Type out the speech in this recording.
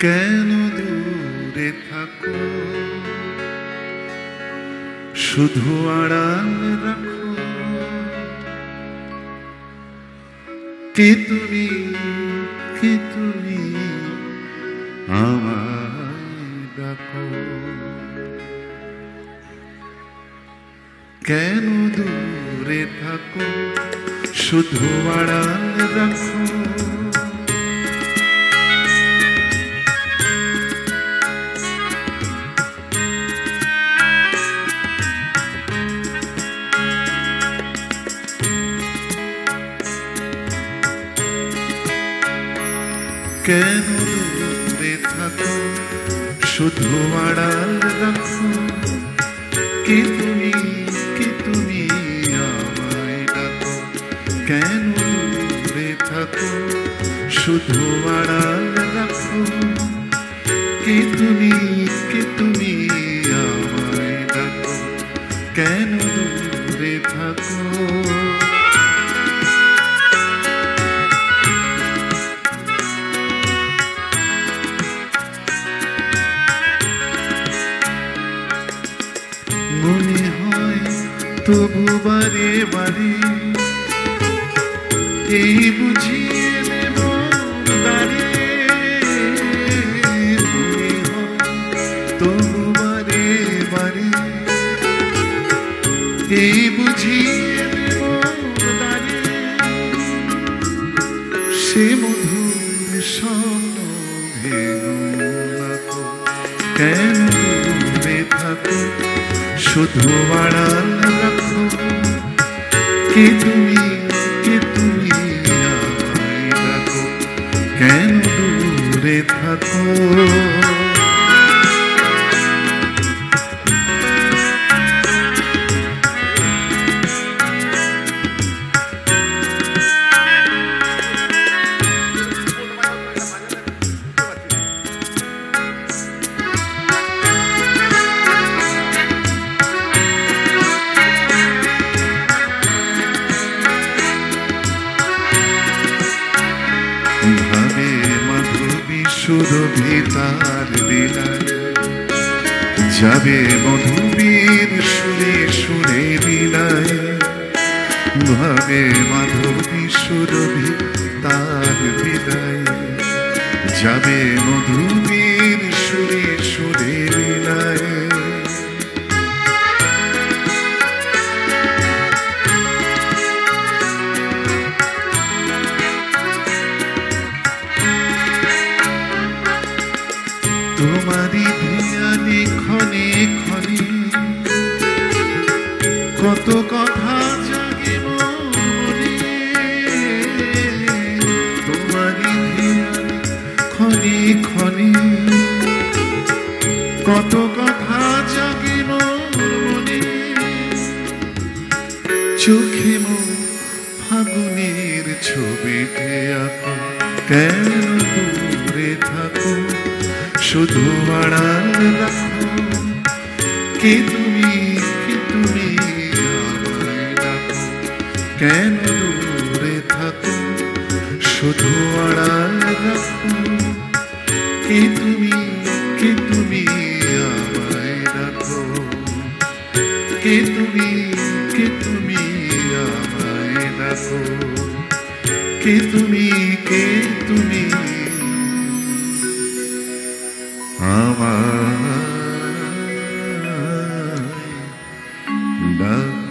কেন দূরে থাকো, শুধু আড়াল রাখো। কে তুমি, কে তুমি আমায় ডাকো। কেন দূরে থাকো, শুধু আড়াল রাখো। কেন দূরে থাকো, শুধু আড়াল রাখো। কে তুমি, কে তুমি আমায় ডাকো। কেন দূরে থাকো, শুধু আড়াল রাখো। কে তুমি, কে তুমি আমায় ডাকো। কেন দূরে থাকো। মনে হয় তবু বারে বারে এই বুঝিয়ে নেব দাঁড়ে। মনে হয় তবু বারে বারে এই বুঝিয়ে নেব দাঁড়ে। সে মধুর স্বপ্ন ভেঙো না তো। কেন দূরে থাকো, শুধু আড়াল রাখো। কে তুমি, কে তুমি আমায় ডাকো। কেন দূরে থাকো। ভাবে মাধবী সুরভি তার বিলায়। যাবে মধুবীর সুরে সুরে বিলায়। ভাবে মাধবী সুরভি তার বিলায়। যাবে মধুবীর সুরে সুরে বিলায়। তোমারি ধ্যানে ক্ষণে ক্ষণে কত কথা জাগে মনে। তোমারি ধ্যানে ক্ষণে ক্ষণে কত কথা জাগে মনে। চোখে মুখ ফাগুনের ছবিতে আঁকো। কেন দূরে থাকো, শুধু আড়াল রাখো। কে তুমি, কে তুমি আমায় ডাকো। কেন দূরে থাকো, শুধু আড়াল রাখো। কে তুমি, কে তুমি আমায় ডাকো। কে তুমি, কে তুমি আমায় ডাকো। কে তুমি, কে তুমি আমায় ডাকো।